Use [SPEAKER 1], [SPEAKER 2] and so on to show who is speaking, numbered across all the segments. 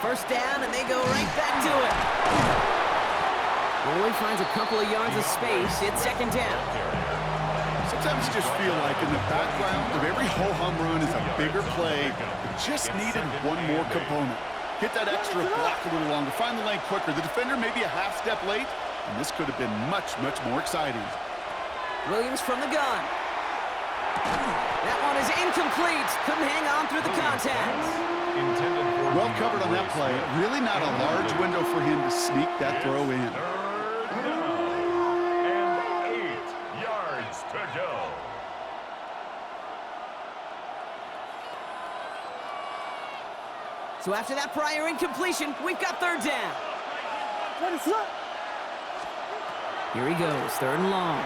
[SPEAKER 1] First down, and they go right back to it. Only finds a couple of yards of space. It's second down.
[SPEAKER 2] Sometimes you just feel like in the background of every ho-hum run is a bigger play that just needed one more component. Get that extra block a little longer, find the lane quicker. The defender may be a half step late, and this could have been much, much more exciting.
[SPEAKER 1] Williams from the gun. That one is incomplete. Couldn't hang on through the contact.
[SPEAKER 2] Well covered on that play. Really not a large window for him to sneak that throw in.
[SPEAKER 3] Third down and 8 yards to go.
[SPEAKER 1] So after that prior incompletion, we've got third down. Here he goes, third and long.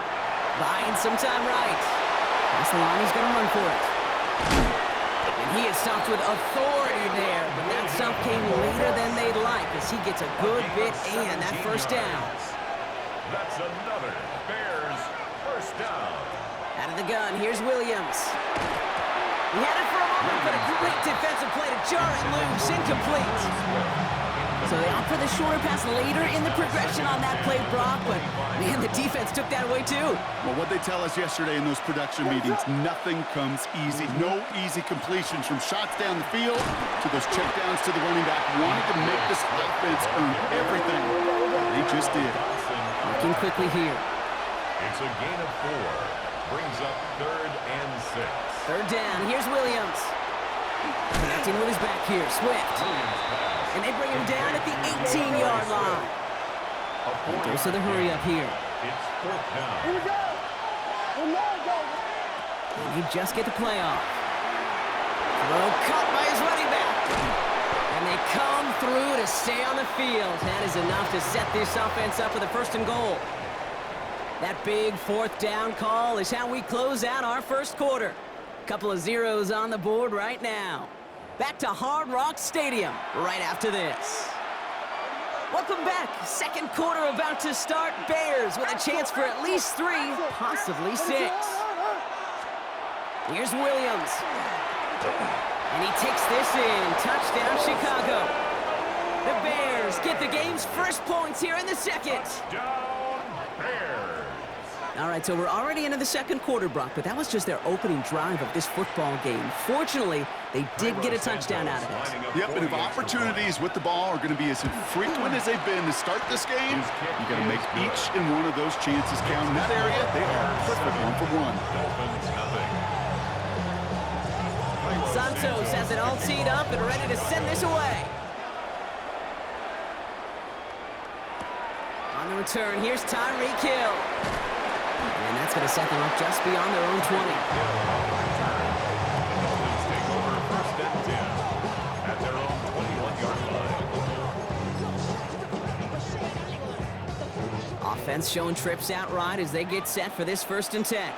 [SPEAKER 1] Buying some time right. That's the line, he's going to run for it. And he is stopped with authority there, but that stop came later than they'd like as he gets a good bit and that first down.
[SPEAKER 3] That's another Bears first down.
[SPEAKER 1] Out of the gun, here's Williams. He had it for a moment, but a great defensive play to jar it loose, incomplete. So they opt for the shorter pass later in the progression on that play, Brock, but man, the defense took that away too.
[SPEAKER 2] Well, what they tell us yesterday in those production meetings, nothing comes easy. No easy completions from shots down the field to those checkdowns to the running back. Wanted to make this offense earn everything. They just did.
[SPEAKER 1] Working quickly here.
[SPEAKER 3] It's a gain of 4. Brings up 3rd and 6.
[SPEAKER 1] Third down, here's Williams. Connecting with his back here, Swift. And they bring him down at the 18-yard line. And goes to the hurry up here.
[SPEAKER 3] It's 4th down.
[SPEAKER 1] And you just get the play off. Throw caught by his running back. And they come through to stay on the field. That is enough to set this offense up for the first and goal. That big 4th down call is how we close out our first quarter. Couple of zeros on the board right now. Back to Hard Rock Stadium right after this. Welcome back. Second quarter about to start. Bears with a chance for at least 3, possibly 6. Here's Williams. And he takes this in. Touchdown, Chicago. The Bears get the game's first points here in the second.
[SPEAKER 3] Down Bears.
[SPEAKER 1] All right, so we're already into the second quarter, Brock, but that was just their opening drive of this football game. Fortunately, they did get a touchdown out of it.
[SPEAKER 2] Yep, and if opportunities with the ball are going to be as infrequent as they've been to start this game, you got to make each and one of those chances count. In that area, they are perfect 1-for-1.
[SPEAKER 3] Dolphins nothing.
[SPEAKER 1] Santos has it all teed up and ready to send this away. On the return, here's Tyreek Hill. And that's going to set them up just beyond their own 20.
[SPEAKER 3] Dolphins take over 1st and 10 at their own 21-yard line.
[SPEAKER 1] Offense showing trips out right as they get set for this 1st and 10.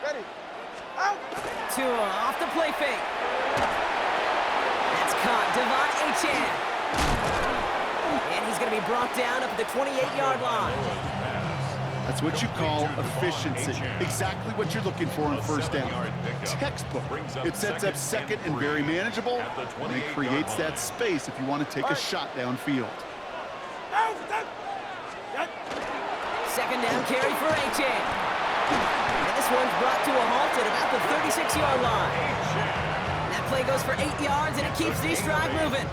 [SPEAKER 4] Ready. Out.
[SPEAKER 1] Tua off the play fake. That's caught. Devon Achane. And he's going to be brought down up at the 28-yard line.
[SPEAKER 2] That's what you call efficiency. Exactly what you're looking for on first down. Textbook. It sets up second and very manageable, and it creates that space if you want to take a shot downfield.
[SPEAKER 1] Second down carry for Achane. And this one's brought to a halt at about the 36-yard line. And that play goes for 8 yards, and it keeps this drive moving.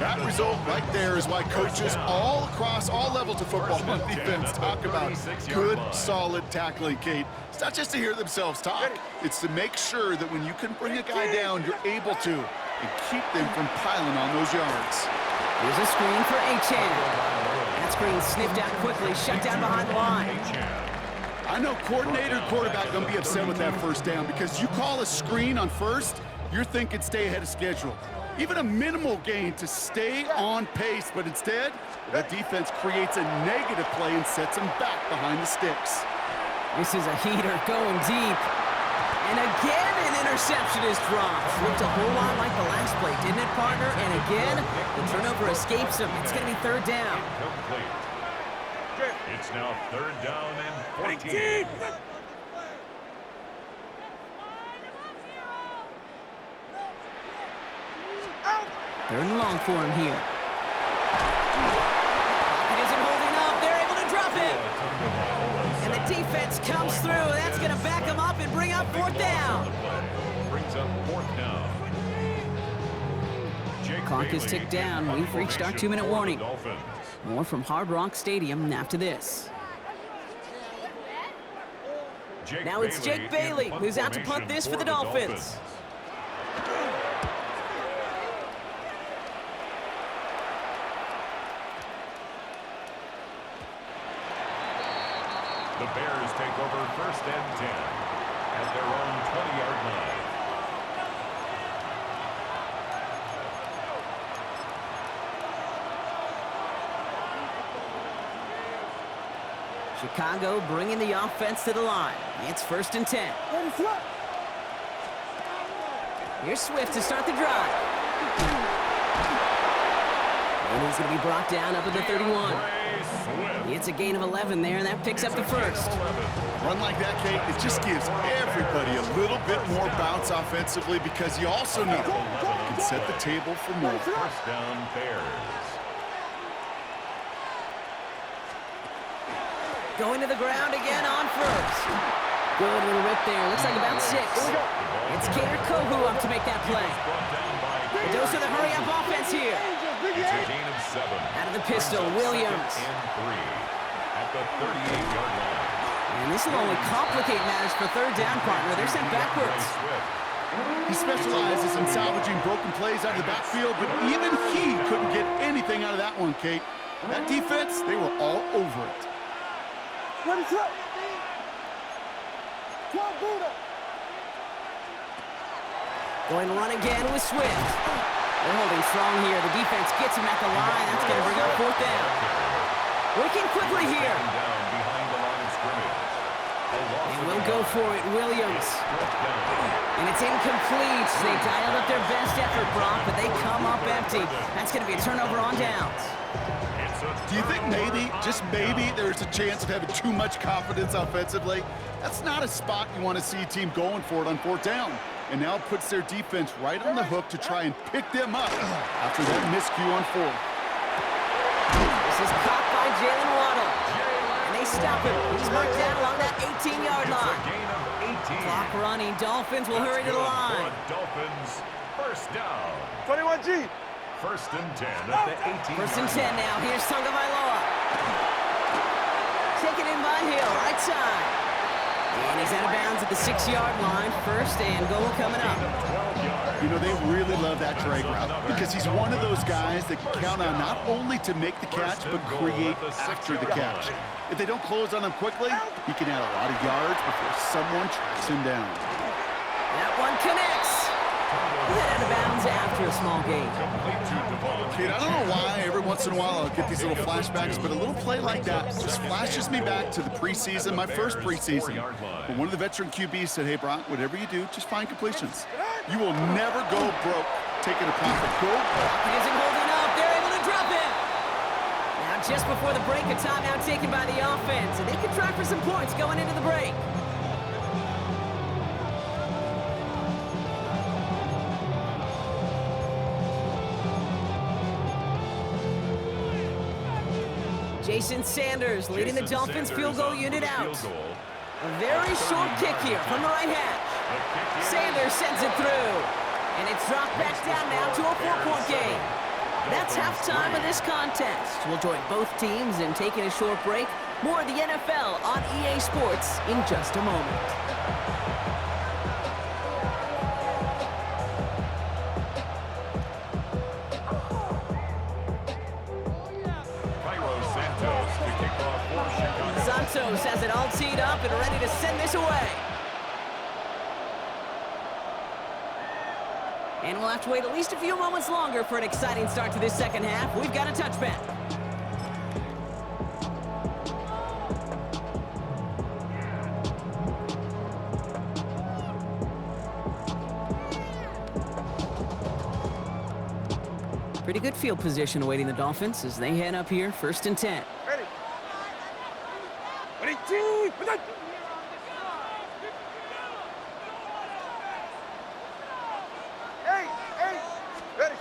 [SPEAKER 2] That result right there is why coaches all across all levels of football and defense talk about good, solid tackling, Kate. It's not just to hear themselves talk. It's to make sure that when you can bring a guy down, you're able to, and keep them from piling on those yards.
[SPEAKER 1] Here's a screen for Achane. That screen sniffed out quickly, shut down behind the line.
[SPEAKER 2] I know coordinator and quarterback going to be upset with that first down because you call a screen on first, you're thinking stay ahead of schedule. Even a minimal gain to stay on pace, but instead, the defense creates a negative play and sets them back behind the sticks.
[SPEAKER 1] This is a heater going deep. And again, an interception is dropped. Looked a whole lot like the last play, didn't it, partner? And again, the turnover escapes him. It's going to be third down.
[SPEAKER 3] Complete. It's now 3rd down and 14.
[SPEAKER 1] Third and long for him here. It isn't holding up. They're able to drop it. And the defense comes through. That's going to back them up and bring up fourth down.
[SPEAKER 3] Brings up fourth down.
[SPEAKER 1] Clock is ticked down. We've reached our 2-minute warning.
[SPEAKER 3] Dolphins.
[SPEAKER 1] More from Hard Rock Stadium after this. Now it's Jake Bailey who's out to punt this for the Dolphins.
[SPEAKER 3] The Bears take over first and 10 at their own 20-yard line.
[SPEAKER 1] Chicago bringing the offense to the line. It's first and 10. Here's Swift to start the drive. And he's going to be brought down up at the 31. It's a gain of 11 there, and that picks up the first.
[SPEAKER 2] Run like that, Kate, it just gives everybody a little bit more bounce offensively because you also know you can set the table for more.
[SPEAKER 3] First down, Bears.
[SPEAKER 1] Going to the ground again on first. Good little rip there. Looks like about 6. It's Kader Kohu up to make that play. A dose of the hurry-up offense here.
[SPEAKER 3] It's a gain of 7.
[SPEAKER 1] Out of the pistol, Williams.
[SPEAKER 3] And 3 at the 38-yard line.
[SPEAKER 1] And this will only complicate matters for third down, partner. They're sent backwards.
[SPEAKER 2] He specializes in salvaging broken plays out of the backfield, but even he couldn't get anything out of that one, Kate. That defense, they were all over it.
[SPEAKER 1] Going to run again with Swift. They're holding strong here. The defense gets him at the line. That's going to bring up fourth down. Working quickly here.
[SPEAKER 3] Down behind the line of scrimmage.
[SPEAKER 1] And we'll go for it, Williams. And it's incomplete. They dialed up their best effort, Brock, but they come up empty. That's going to be a turnover on downs.
[SPEAKER 2] Do you think maybe, just maybe, there's a chance of having too much confidence offensively? That's not a spot you want to see a team going for it on fourth down. And now it puts their defense right on the hook to try and pick them up after that miscue on fourth.
[SPEAKER 1] This is caught by Jalen Waddle. And they stop him. He's marked down along that 18-yard line.
[SPEAKER 3] Gain of 18.
[SPEAKER 1] Clock running. Dolphins will hurry to the line.
[SPEAKER 3] Dolphins, first down.
[SPEAKER 4] 21G.
[SPEAKER 3] First and 10 at the 18.
[SPEAKER 1] First and 10 now. Here's Tagovailoa. Taken in by Hill, right side. And he's out of bounds at the 6-yard line. First and goal coming up.
[SPEAKER 2] You know, they really love that drag route because he's one of those guys that can count on not only to make the catch, but create after the catch. If they don't close on him quickly, he can add a lot of yards before someone tracks him down.
[SPEAKER 1] That one connects. He's out of bounds after a small gain.
[SPEAKER 2] Kate, I don't know why every once in a while I'll get these little flashbacks, but a little play like that just flashes me back to the preseason, my first preseason. When one of the veteran QBs said, hey, Brock, whatever you do, just find completions. You will never go broke taking a profit. Go.
[SPEAKER 1] He isn't holding up. They're able to drop it. Now just before the break, a timeout taken by the offense, and they can try for some points going into the break. Jason Sanders leading the Dolphins field goal unit out. A very short kick here from the right hash. Sanders sends it through. And it's dropped back down now to a 4-point game. That's halftime of this contest. We'll join both teams in taking a short break. More of the NFL on EA Sports in just a moment. Santos has it all teed up and ready to send this away. And we'll have to wait at least a few moments longer for an exciting start to this second half. We've got a touchback. Pretty good field position awaiting the Dolphins as they head up here, first and 10.
[SPEAKER 4] Ready. 22. Hey, ready.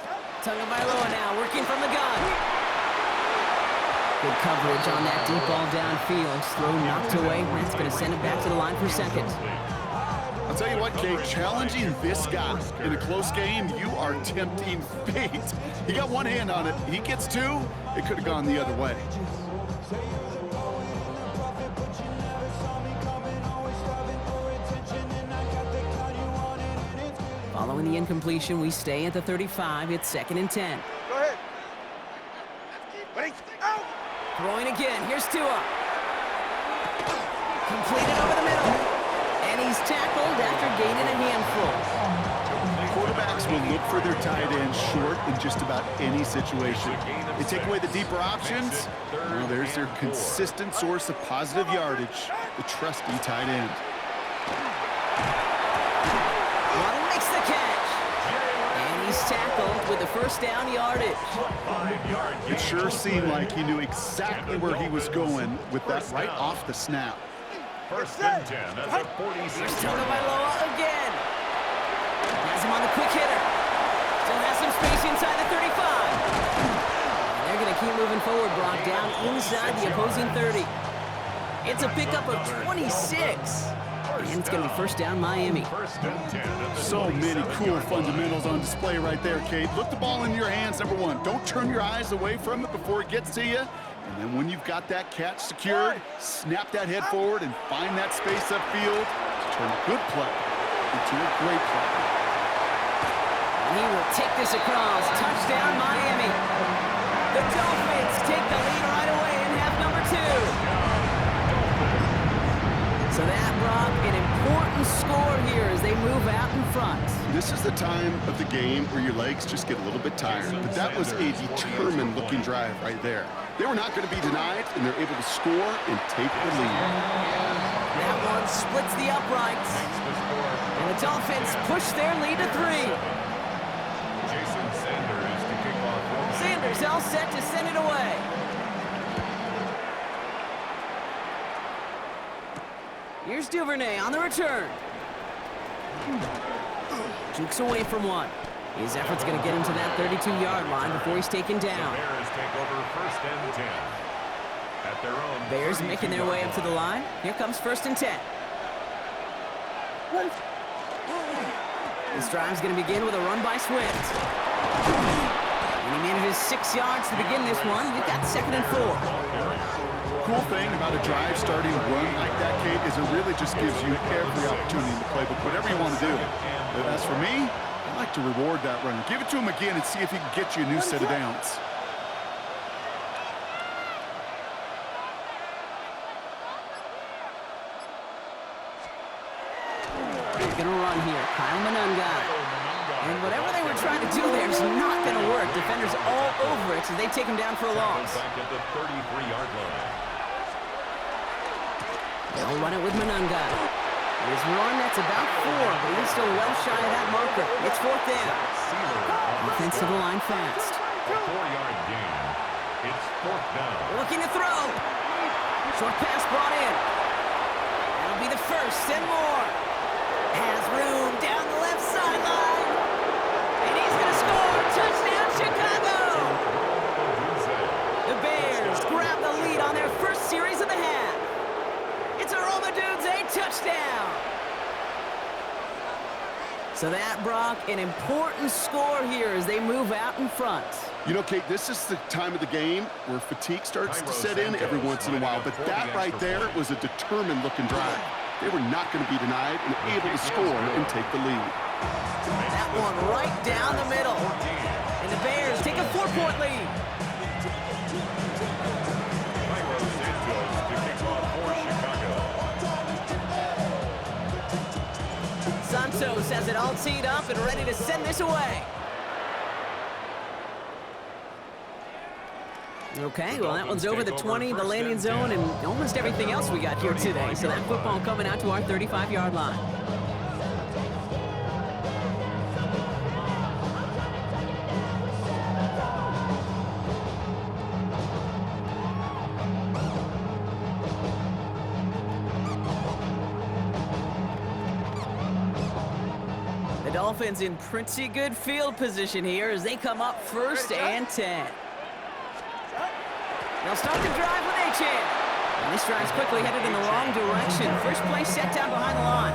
[SPEAKER 1] Tagovailoa now working from the gun. Good coverage on that deep ball downfield. Throw knocked away. That's going to send it back to the line for second.
[SPEAKER 2] I'll tell you what, Kate, challenging this guy in a close game, you are tempting fate. He got one hand on it. He gets two, it could have gone the other way.
[SPEAKER 1] Following the incompletion, we stay at the 35. It's 2nd and 10.
[SPEAKER 4] Go ahead. Ready? Out!
[SPEAKER 1] Throwing again. Here's Tua. Completed over the middle. And he's tackled after gaining a handful.
[SPEAKER 2] Quarterbacks will look for their tight end short in just about any situation. They take away the deeper options. Well, there's their consistent source of positive yardage, the trusty tight end.
[SPEAKER 1] Waddle makes the catch. And he's tackled with the first down yardage.
[SPEAKER 2] It sure seemed like he knew exactly where he was going with that right off the snap.
[SPEAKER 3] 1st and 10 at the 46.
[SPEAKER 1] Here's Tagovailoa again. Has him on the quick hitter. Still has some space inside the 35. And they're going to keep moving forward, Brock, down inside the opposing 30. It's a pickup of 26. And it's going to be first down Miami.
[SPEAKER 3] 1st and 10 at the
[SPEAKER 2] So many cool fundamentals on display right there, Kate. Look the ball in your hands, number one. Don't turn your eyes away from it before it gets to you. And then when you've got that catch secured, snap that head forward and find that space upfield to turn a good play into a great play.
[SPEAKER 1] And he will take this across. Touchdown Miami. The Dolphins take the lead right away in half number 2. So that, Brock, an important score here as they move out in front.
[SPEAKER 2] This is the time of the game where your legs just get a little bit tired. But that was a determined-looking drive right there. They were not going to be denied, and they're able to score and take the lead.
[SPEAKER 1] That one splits the uprights. And the Dolphins push their lead to 3.
[SPEAKER 3] Jason Sanders to kick off.
[SPEAKER 1] Sanders all set to send it away. Here's Duvernay on the return. Jukes away from one. His effort's going to get him to that 32-yard line before he's taken down.
[SPEAKER 3] Bears take over 1st and 10 at their own.
[SPEAKER 1] Bears making their way up to the line. Here comes 1st and 10. This drive's going to begin with a run by Swift. And he manages 6 yards to begin this one. We've got 2nd and 4.
[SPEAKER 2] Cool thing about a drive starting run like that, Kate, is it really just gives you every opportunity in the playbook, whatever you want to do. But as for me, I like to reward that runner. Give it to him again and see if he can get you a new set of downs.
[SPEAKER 1] He's going to run here. Kyle Monunga. And whatever they were trying to do there is not going to work. Defenders all over it as they take him down for a loss.
[SPEAKER 3] Back at the 33-yard line.
[SPEAKER 1] They'll run it with Monunga. There's one that's about 4, but he's still well shy of that marker. It's 4th down. Offense to the line fast.
[SPEAKER 3] A 4-yard gain. It's 4th down.
[SPEAKER 1] Looking to throw. Short pass brought in. That'll be the first and more. Has room down the left sideline. And he's going to score. Touchdown, Chicago. The Bears grab the lead on their first series of the half. It's a Romadunze touchdown. So that, Brock, an important score here as they move out in front.
[SPEAKER 2] You know, Kate, this is the time of the game where fatigue starts to set in every once in a while. But that right there was a determined-looking drive. They were not going to be denied and able to score and take the lead.
[SPEAKER 1] That one right down the middle. And the Bears take a 4-point lead. Santos has it all teed up and ready to send this away. Okay, well, that one's over the 20, the landing zone, and almost everything else we got here today. So that football coming out to our 35-yard line. The Dolphins in pretty good field position here as they come up first and 10. They'll start the drive with Achane. And this drive's quickly headed in the wrong direction. First play set down behind the line.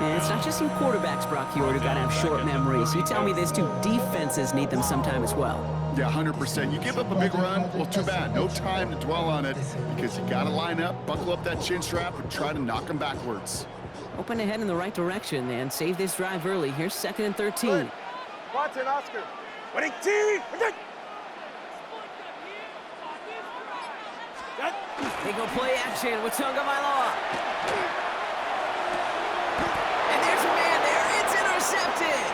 [SPEAKER 1] And it's not just you quarterbacks, Brock Huard, who got to have short memories. You tell me this too, defenses need them sometime as well.
[SPEAKER 2] Yeah, 100%. You give up a big run, well, too bad. No time to dwell on it because you got to line up, buckle up that chin strap, and try to knock them backwards.
[SPEAKER 1] Open ahead in the right direction and save this drive early. Here's 2nd and 13.
[SPEAKER 4] Watson, Oscar. Winning team.
[SPEAKER 1] They go play action with Tagovailoa. And there's a man there. It's intercepted.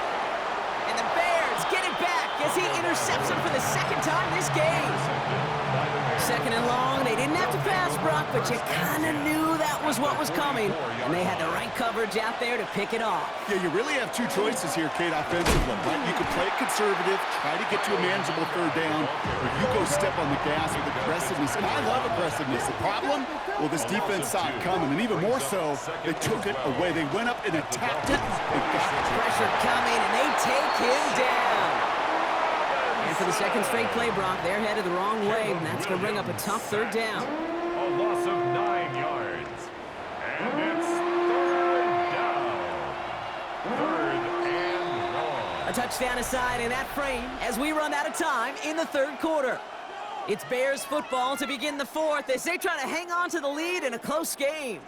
[SPEAKER 1] And the Bears get it back as he intercepts him for the 2nd time this game. 2nd and long. They didn't have to pass, Brock, but you kind of knew that was what was coming. And they had the right coverage out there to pick it off.
[SPEAKER 2] Yeah, you really have two choices here, Kate, offensively. Right? You can play it conservative, try to get to a manageable 3rd down, or you go step on the gas with aggressiveness. And I love aggressiveness. The problem? Well, this defense saw it coming, and even more so, they took it away. They went up and attacked it. And got
[SPEAKER 1] pressure coming, and they take him down. And for the 2nd straight play, Brock, they're headed the wrong way, and that's going to bring up a tough 3rd down.
[SPEAKER 3] A loss of 9 yards. And it's 3rd down. 3rd and long.
[SPEAKER 1] A touchdown aside in that frame as we run out of time in the 3rd quarter. It's Bears football to begin the 4th as they try to hang on to the lead in a close game.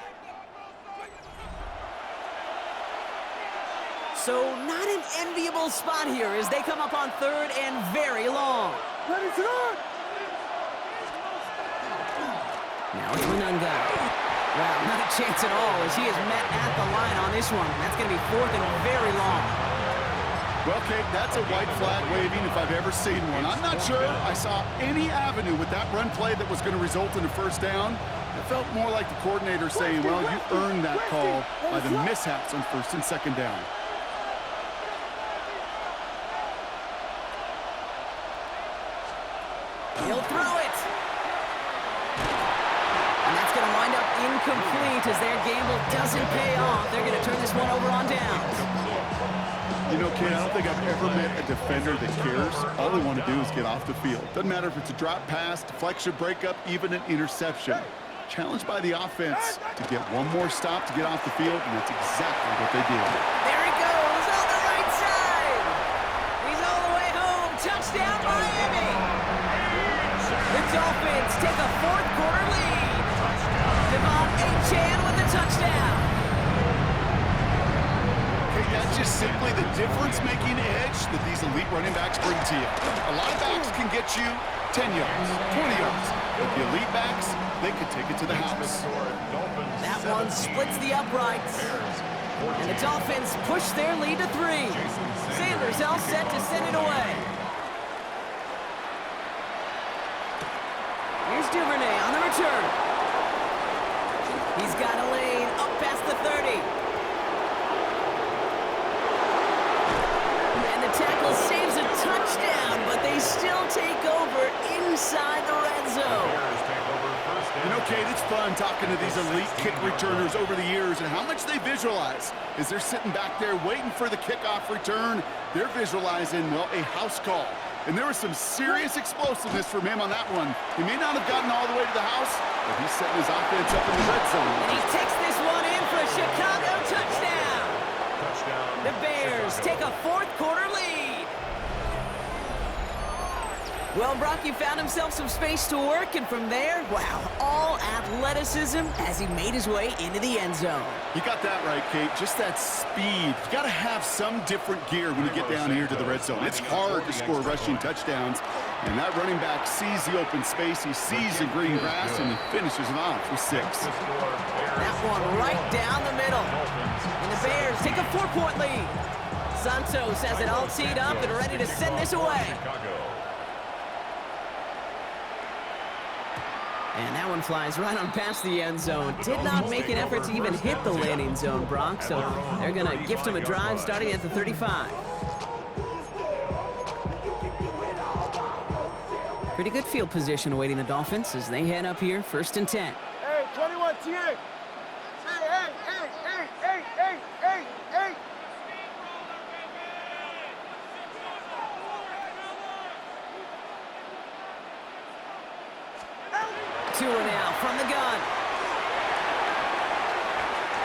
[SPEAKER 1] So not an enviable spot here as they come up on 3rd and very long. Now it's Monunga. Wow, not a chance at all as he is met at the line on this one. That's going to be 4th and very long.
[SPEAKER 2] Well, Kate, that's a white flag waving if I've ever seen one. I'm not sure I saw any avenue with that run play that was going to result in a 1st down. It felt more like the coordinator saying, well, you earned that call by the mishaps on 1st and 2nd down.
[SPEAKER 1] He'll throw it. And that's going to wind up incomplete as their gamble doesn't pay off. They're going to turn this one over on downs.
[SPEAKER 2] You know, Kate, I don't think I've ever met a defender that cares. All they want to do is get off the field. Doesn't matter if it's a drop pass, deflection, breakup, even an interception. Challenged by the offense to get one more stop to get off the field, and that's exactly what they did.
[SPEAKER 1] There he goes on the right side. He's all the way home. Touchdown, Miami. The Dolphins take a 4th quarter lead. Devon Achane with the touchdown.
[SPEAKER 2] That's just simply the difference-making edge that these elite running backs bring to you. A lot of backs can get you 10 yards, 20 yards, but the elite backs, they can take it to the house.
[SPEAKER 1] That one splits the uprights. And the Dolphins push their lead to 3. Sanders all set to send it away. Here's Duvernay on the return. He's got a lane up past the 30. Tackle saves a touchdown, but they still take over inside the red zone.
[SPEAKER 2] You know, Kate, it's fun talking to these elite kick returners over the years and how much they visualize. As they're sitting back there waiting for the kickoff return, they're visualizing, well, a house call. And there was some serious explosiveness from him on that one. He may not have gotten all the way to the house, but he's setting his offense up in the red zone.
[SPEAKER 1] And he takes this one in for a Chicago touchdown. The Bears take a 4th quarter lead. Well, Brock, he found himself some space to work, and from there, wow, all athleticism as he made his way into the end zone.
[SPEAKER 2] You got that right, Kate. Just that speed. You got to have some different gear when you get down here to the red zone. It's hard to score rushing touchdowns, and that running back sees the open space, he sees the green grass, and he finishes it off with 6.
[SPEAKER 1] That one right down the middle. And the Bears take a 4-point lead. Santos has it all teed up and ready to send this away. And that one flies right on past the end zone. Did not make an effort to even hit the landing zone, Brock, so they're going to gift him a drive starting at the 35. Pretty good field position awaiting the Dolphins as they head up here, 1st and 10.
[SPEAKER 4] Hey, 21, TA. Hey.
[SPEAKER 1] from the gun.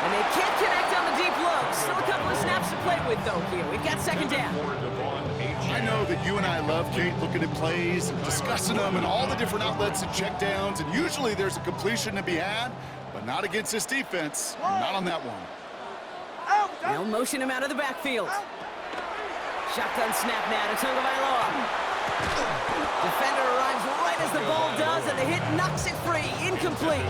[SPEAKER 1] And they can't connect on the deep low. Still a couple of snaps to play with, though, here. We've got second down.
[SPEAKER 2] I know that you and I love, Kate, looking at plays and discussing them and all the different outlets and checkdowns, and usually there's a completion to be had, but not against this defense. Not on that one.
[SPEAKER 1] They'll motion him out of the backfield. Shotgun snap now to Tagovailoa. Defender arrives right as the ball does, and the hit knocks it free. Incomplete.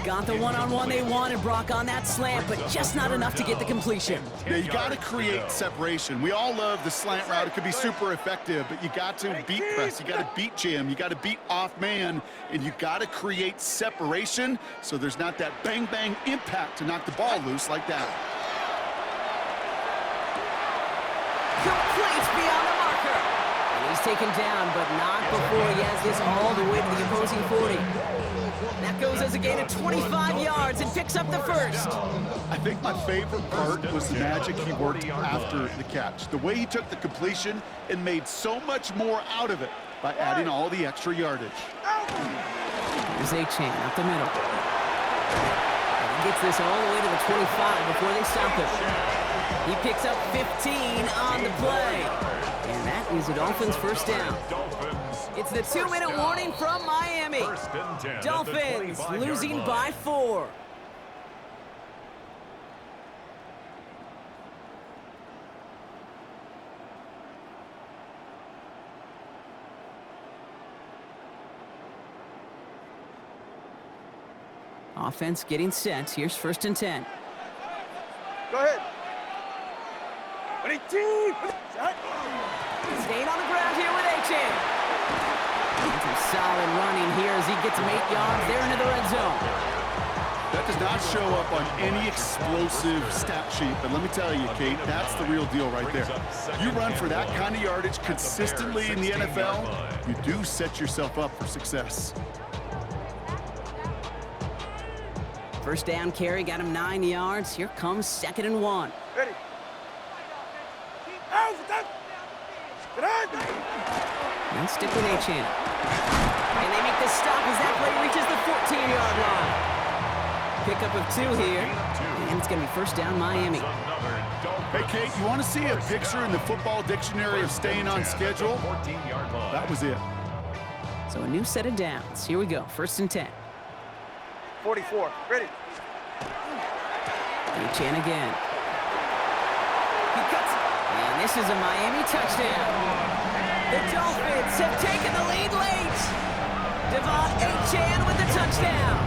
[SPEAKER 1] Got the one-on-one they wanted, Brock, on that slant, but just not enough to get the completion.
[SPEAKER 2] Yeah, you got to create separation. We all love the slant route. It could be super effective, but you got to beat press. You got to beat jam. You got to beat off man, and you got to create separation so there's not that bang-bang impact to knock the ball loose like that.
[SPEAKER 1] Complete beyond the marker. And he's taken down, but not before he has this all the way to the opposing 40. That goes as a gain of 25 yards and picks up the first.
[SPEAKER 2] I think my favorite part was the magic he worked after the catch. The way he took the completion and made so much more out of it by adding all the extra yardage.
[SPEAKER 1] Here's Achane up the middle. And he gets this all the way to the 25 before they stop him. He picks up 15 on the play. And that is a Dolphins first down. It's the 2-minute warning from Miami. Dolphins losing by 4. Offense getting set. Here's 1st and 10.
[SPEAKER 4] Go ahead. 18.
[SPEAKER 1] Staying on the ground here with Achane. Some solid running here as he gets him 8 yards there into the red zone.
[SPEAKER 2] That does not show up on any explosive stat sheet, but let me tell you, Kate, that's the real deal right there. You run for that kind of yardage consistently in the NFL, you do set yourself up for success.
[SPEAKER 1] First down carry got him 9 yards. Here comes 2nd and 1.
[SPEAKER 4] Ready.
[SPEAKER 1] And stick with Achane. And they make the stop as that play reaches the 14-yard line. Pickup of 2 here. And it's going to be first down Miami.
[SPEAKER 2] Hey, Kate, you want to see a picture in the football dictionary of staying on schedule? That was it.
[SPEAKER 1] So a new set of downs. Here we go. 1st and 10.
[SPEAKER 4] 44. Ready.
[SPEAKER 1] Achane again. He cuts. And this is a Miami touchdown. The Dolphins have taken the lead late. Devon Achane with the touchdown.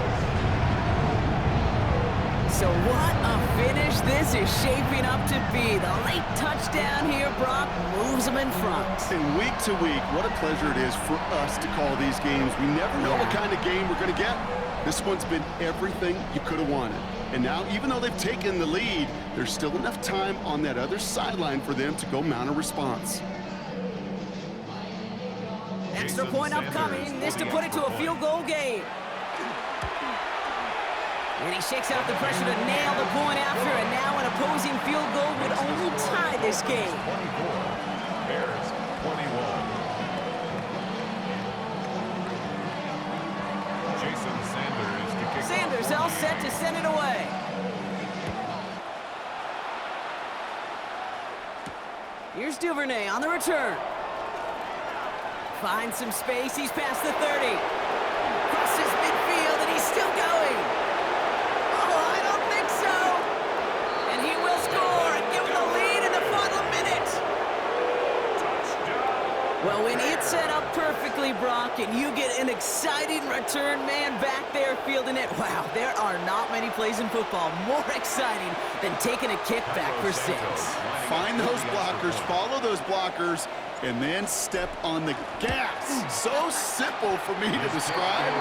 [SPEAKER 1] So what a finish this is shaping up to be. The late touchdown here, Brock, moves them in front.
[SPEAKER 2] And week to week, what a pleasure it is for us to call these games. We never know what kind of game we're going to get. This one's been everything you could have wanted. And now, even though they've taken the lead, there's still enough time on that other sideline for them to go mount a response.
[SPEAKER 1] Extra point upcoming. This to put it to a field goal game. And he shakes out the pressure to nail the point after, and now an opposing field goal would only tie this game.
[SPEAKER 3] 24. Bears 21. Jason Sanders to kick
[SPEAKER 1] Sanders all set to send it away. Here's Duvernay on the return. Finds some space. He's past the 30. Crosses midfield, and he's still going. Oh, I don't think so. And he will score and give him the lead in the final minute. Well, when it's set up perfectly, Brock, and you get an exciting return man back there fielding it, wow, there are not many plays in football more exciting than taking a kickback for 6.
[SPEAKER 2] Find those blockers, follow those blockers, and then step on the gas. So simple for me to describe,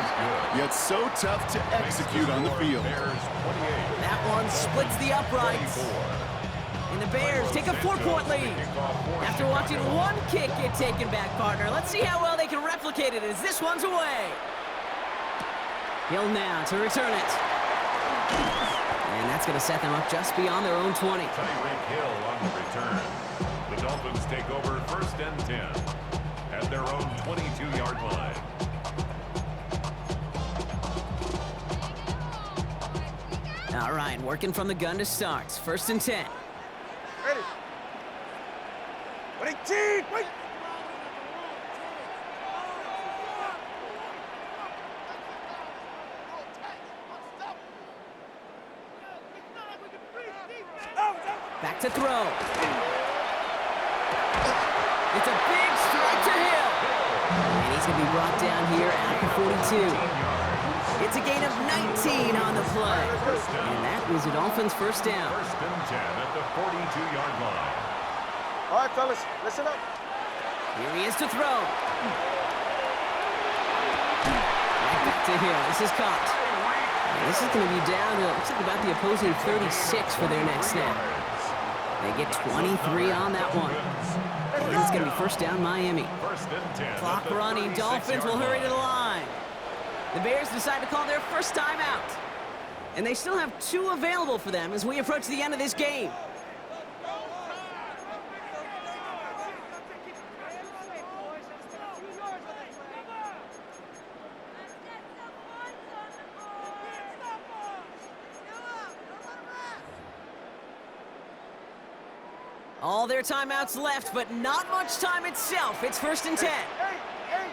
[SPEAKER 2] yet so tough to execute on the field.
[SPEAKER 1] That one splits the uprights. And the Bears take a 4-point lead. After watching one kick get taken back, partner, let's see how well they can replicate it as this one's away. Hill now to return it. And that's going to set them up just beyond their own 20.
[SPEAKER 3] Tyreek Hill on the return. The Dolphins take over 1st and 10 at their own 22-yard line.
[SPEAKER 1] All right, working from the gun to start. 1st and 10.
[SPEAKER 4] Ready. 18, wait.
[SPEAKER 1] Back to throw. It's a big strike to Hill. And he's going to be brought down here at the 42. It's a gain of 19 on the play. And that is a Dolphins first down.
[SPEAKER 3] 1st and 10 at the 42-yard line.
[SPEAKER 4] All right, fellas, listen up.
[SPEAKER 1] Here he is to throw. Right back to Hill. This is caught. And this is going to be down to, looks like about the opposing 36 for their next snap. They get 23 on that one. And it's going to be first down Miami.
[SPEAKER 3] 1st and 10.
[SPEAKER 1] Clock running. Dolphins will hurry to the line. The Bears decide to call their first timeout. And they still have 2 available for them as we approach the end of this game. All their timeouts left, but not much time itself. It's 1st and 10.
[SPEAKER 4] Hey.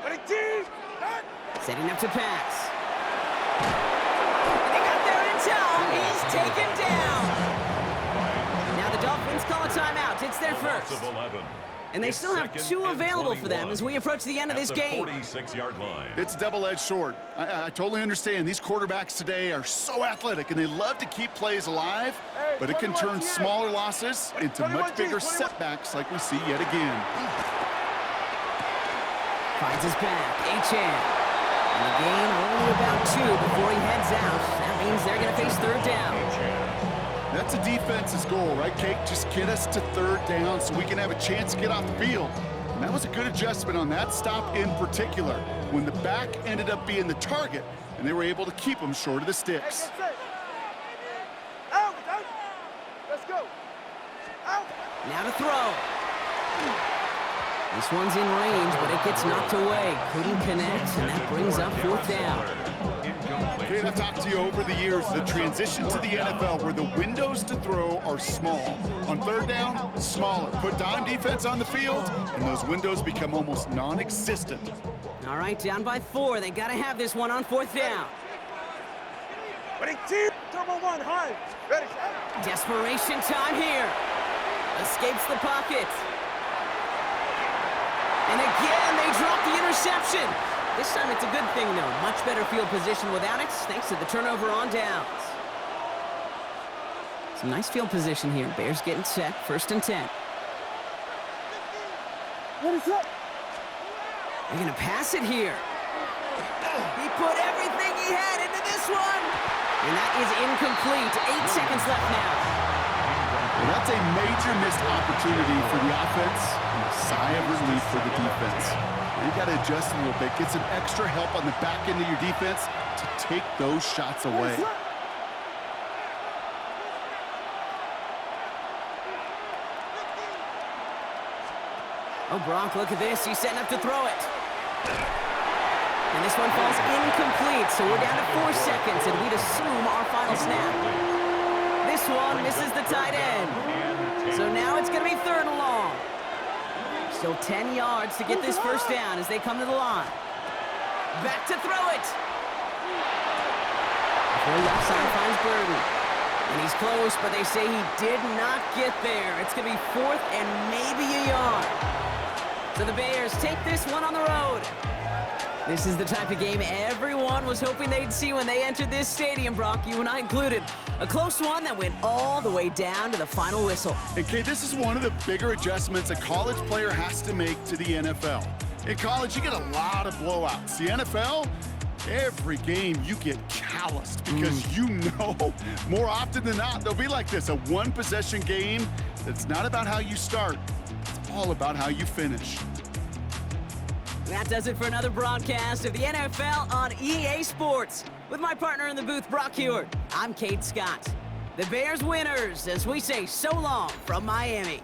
[SPEAKER 4] 18.
[SPEAKER 1] Setting up to pass. And they got there in time. He's taken down. Now the Dolphins call a timeout. It's their
[SPEAKER 3] Loss
[SPEAKER 1] first.
[SPEAKER 3] of 11.
[SPEAKER 1] And they still have 2 available for them as we approach the end of this game.
[SPEAKER 3] 46-yard line.
[SPEAKER 2] It's a double-edged sword. I totally understand. These quarterbacks today are so athletic, and they love to keep plays alive, but it can turn smaller losses into much bigger setbacks like we see yet again.
[SPEAKER 1] Finds his back. Achane. And the gain only about 2 before he heads out. That means they're going to face 3rd down.
[SPEAKER 2] That's a defense's goal, right, Kate? Just get us to 3rd down so we can have a chance to get off the field. And that was a good adjustment on that stop in particular, when the back ended up being the target, and they were able to keep him short of the sticks.
[SPEAKER 4] Out. Let's go. Out.
[SPEAKER 1] Now to throw. This one's in range, but it gets knocked away. Couldn't connect, and that brings up 4th down.
[SPEAKER 2] Kate, I've talked to you over the years, the transition to the NFL where the windows to throw are small. On 3rd down, smaller. Put dime defense on the field, and those windows become almost non-existent.
[SPEAKER 1] All right, down by 4. They got to have this one on 4th down.
[SPEAKER 4] 18. Turbo 1, high. Ready.
[SPEAKER 1] Desperation time here. Escapes the pocket. And again, they drop the interception. This time it's a good thing, though. Much better field position without it, thanks to the turnover on downs. Some nice field position here. Bears getting set. 1st and 10.
[SPEAKER 4] What is up?
[SPEAKER 1] They're going to pass it here. He put everything he had into this one. And that is incomplete. 8 seconds left now.
[SPEAKER 2] Well, that's a major missed opportunity for the offense and a sigh of relief for the defense. You got to adjust a little bit, get some extra help on the back end of your defense to take those shots away.
[SPEAKER 1] Oh, Gronk, look at this. He's setting up to throw it. And this one falls incomplete, so we're down to 4 seconds, and we'd assume our final snap. This one misses the tight end. So now it's going to be 3rd and long. Still 10 yards to get this first down as they come to the line. Back to throw it. Before left side finds Burden. And he's close, but they say he did not get there. It's going to be 4th and maybe a yard. So the Bears take this one on the road. This is the type of game everyone was hoping they'd see when they entered this stadium, Brock, you and I included. A close one that went all the way down to the final whistle.
[SPEAKER 2] And Kate, this is one of the bigger adjustments a college player has to make to the NFL. In college, you get a lot of blowouts. The NFL, every game you get calloused because you know more often than not they'll be like this, a one-possession game that's not about how you start. It's all about how you finish.
[SPEAKER 1] That does it for another broadcast of the NFL on EA Sports. With my partner in the booth, Brock Huard, I'm Kate Scott. The Bears winners as we say so long from Miami.